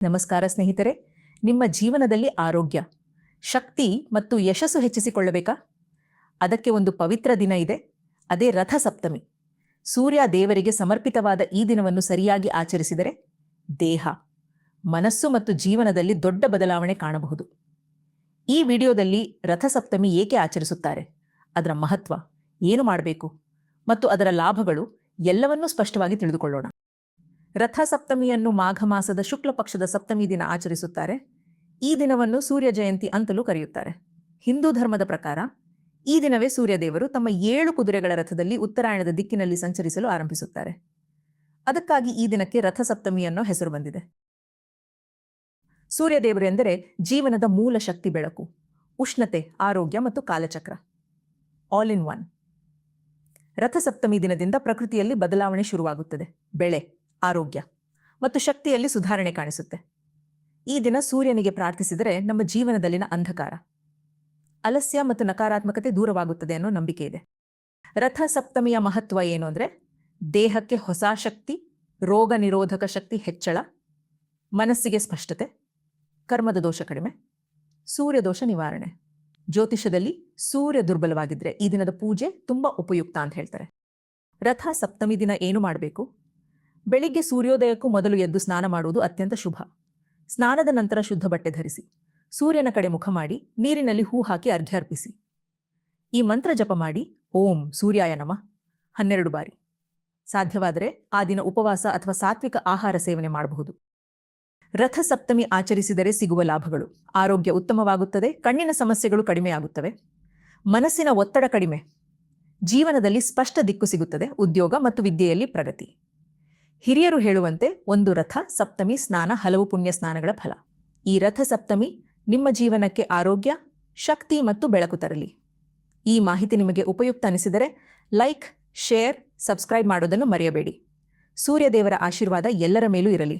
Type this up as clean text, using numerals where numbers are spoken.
ನಮಸ್ಕಾರ ಸ್ನೇಹಿತರೆ, ನಿಮ್ಮ ಜೀವನದಲ್ಲಿ ಆರೋಗ್ಯ, ಶಕ್ತಿ ಮತ್ತು ಯಶಸ್ಸು ಹೆಚ್ಚಿಸಿಕೊಳ್ಳಬೇಕಾ? ಅದಕ್ಕೆ ಒಂದು ಪವಿತ್ರ ದಿನ ಇದೆ, ಅದೇ ರಥ ಸಪ್ತಮಿ. ಸೂರ್ಯ ದೇವರಿಗೆ ಸಮರ್ಪಿತವಾದ ಈ ದಿನವನ್ನು ಸರಿಯಾಗಿ ಆಚರಿಸಿದರೆ ದೇಹ, ಮನಸ್ಸು ಮತ್ತು ಜೀವನದಲ್ಲಿ ದೊಡ್ಡ ಬದಲಾವಣೆ ಕಾಣಬಹುದು. ಈ ವಿಡಿಯೋದಲ್ಲಿ ರಥ ಸಪ್ತಮಿ ಏಕೆ ಆಚರಿಸುತ್ತಾರೆ, ಅದರ ಮಹತ್ವ, ಏನು ಮಾಡಬೇಕು ಮತ್ತು ಅದರ ಲಾಭಗಳು ಎಲ್ಲವನ್ನೂ ಸ್ಪಷ್ಟವಾಗಿ ತಿಳಿದುಕೊಳ್ಳೋಣ. ರಥ ಸಪ್ತಮಿಯನ್ನು ಮಾಘ ಮಾಸದ ಶುಕ್ಲ ಪಕ್ಷದ ಸಪ್ತಮಿ ದಿನ ಆಚರಿಸುತ್ತಾರೆ. ಈ ದಿನವನ್ನು ಸೂರ್ಯ ಜಯಂತಿ ಅಂತಲೂ ಕರೆಯುತ್ತಾರೆ. ಹಿಂದೂ ಧರ್ಮದ ಪ್ರಕಾರ ಈ ದಿನವೇ ಸೂರ್ಯದೇವರು ತಮ್ಮ 7 ಕುದುರೆಗಳ ರಥದಲ್ಲಿ ಉತ್ತರಾಯಣದ ದಿಕ್ಕಿನಲ್ಲಿ ಸಂಚರಿಸಲು ಆರಂಭಿಸುತ್ತಾರೆ. ಅದಕ್ಕಾಗಿ ಈ ದಿನಕ್ಕೆ ರಥ ಸಪ್ತಮಿ ಅನ್ನೋ ಹೆಸರು ಬಂದಿದೆ. ಸೂರ್ಯದೇವರು ಎಂದರೆ ಜೀವನದ ಮೂಲ ಶಕ್ತಿ, ಬೆಳಕು, ಉಷ್ಣತೆ, ಆರೋಗ್ಯ ಮತ್ತು ಕಾಲಚಕ್ರ, all in one. Ratha Saptami ದಿನದಿಂದ ಪ್ರಕೃತಿಯಲ್ಲಿ ಬದಲಾವಣೆ ಶುರುವಾಗುತ್ತದೆ. ಬೆಳೆ, ಆರೋಗ್ಯ ಮತ್ತು ಶಕ್ತಿಯಲ್ಲಿ ಸುಧಾರಣೆ ಕಾಣಿಸುತ್ತೆ. ಈ ದಿನ ಸೂರ್ಯನಿಗೆ ಪ್ರಾರ್ಥಿಸಿದರೆ ನಮ್ಮ ಜೀವನದಲ್ಲಿನ ಅಂಧಕಾರ, ಆಲಸ್ಯ ಮತ್ತು ನಕಾರಾತ್ಮಕತೆ ದೂರವಾಗುತ್ತದೆ ಅನ್ನೋ ನಂಬಿಕೆ ಇದೆ. ರಥ ಸಪ್ತಮಿಯ ಮಹತ್ವ ಏನು ಅಂದರೆ, ದೇಹಕ್ಕೆ ಹೊಸ ಶಕ್ತಿ, ರೋಗ ನಿರೋಧಕ ಶಕ್ತಿ ಹೆಚ್ಚಳ, ಮನಸ್ಸಿಗೆ ಸ್ಪಷ್ಟತೆ, ಕರ್ಮದ ದೋಷ ಕಡಿಮೆ, ಸೂರ್ಯ ದೋಷ ನಿವಾರಣೆ. ಜ್ಯೋತಿಷದಲ್ಲಿ ಸೂರ್ಯ ದುರ್ಬಲವಾಗಿದ್ರೆ ಈ ದಿನದ ಪೂಜೆ ತುಂಬ ಉಪಯುಕ್ತ ಅಂತ ಹೇಳ್ತಾರೆ. ರಥ ಸಪ್ತಮಿ ದಿನ ಏನು ಮಾಡಬೇಕು? ಬೆಳಿಗ್ಗೆ ಸೂರ್ಯೋದಯಕ್ಕೂ ಮೊದಲು ಎದ್ದು ಸ್ನಾನ ಮಾಡುವುದು ಅತ್ಯಂತ ಶುಭ. ಸ್ನಾನದ ನಂತರ ಶುದ್ಧ ಬಟ್ಟೆ ಧರಿಸಿ, ಸೂರ್ಯನ ಕಡೆ ಮುಖ ಮಾಡಿ, ನೀರಿನಲ್ಲಿ ಹೂ ಹಾಕಿ ಅರ್ಘ್ಯ ಅರ್ಪಿಸಿ. ಈ ಮಂತ್ರ ಜಪ ಮಾಡಿ, ಓಂ ಸೂರ್ಯಾಯ ನಮಃ 12 ಬಾರಿ. ಸಾಧ್ಯವಾದರೆ ಆ ದಿನ ಉಪವಾಸ ಅಥವಾ ಸಾತ್ವಿಕ ಆಹಾರ ಸೇವನೆ ಮಾಡಬಹುದು. ರಥ ಸಪ್ತಮಿ ಆಚರಿಸಿದರೆ ಸಿಗುವ ಲಾಭಗಳು: ಆರೋಗ್ಯ ಉತ್ತಮವಾಗುತ್ತದೆ, ಕಣ್ಣಿನ ಸಮಸ್ಯೆಗಳು ಕಡಿಮೆಯಾಗುತ್ತವೆ, ಮನಸ್ಸಿನ ಒತ್ತಡ ಕಡಿಮೆ, ಜೀವನದಲ್ಲಿ ಸ್ಪಷ್ಟ ದಿಕ್ಕು ಸಿಗುತ್ತದೆ, ಉದ್ಯೋಗ ಮತ್ತು ವಿದ್ಯೆಯಲ್ಲಿ ಪ್ರಗತಿ. ಹಿರಿಯರು ಹೇಳುವಂತೆ ಒಂದು ರಥ ಸಪ್ತಮಿ ಸ್ನಾನ ಹಲವು ಪುಣ್ಯ ಸ್ನಾನಗಳ ಫಲ. ಈ ರಥ ಸಪ್ತಮಿ ನಿಮ್ಮ ಜೀವನಕ್ಕೆ ಆರೋಗ್ಯ, ಶಕ್ತಿ ಮತ್ತು ಬೆಳಕು ತರಲಿ. ಈ ಮಾಹಿತಿ ನಿಮಗೆ ಉಪಯುಕ್ತ ಅನಿಸಿದರೆ ಲೈಕ್, ಶೇರ್, ಸಬ್ಸ್ಕ್ರೈಬ್ ಮಾಡೋದನ್ನು ಮರೆಯಬೇಡಿ. ಸೂರ್ಯದೇವರ ಆಶೀರ್ವಾದ ಎಲ್ಲರ ಮೇಲೂ ಇರಲಿ.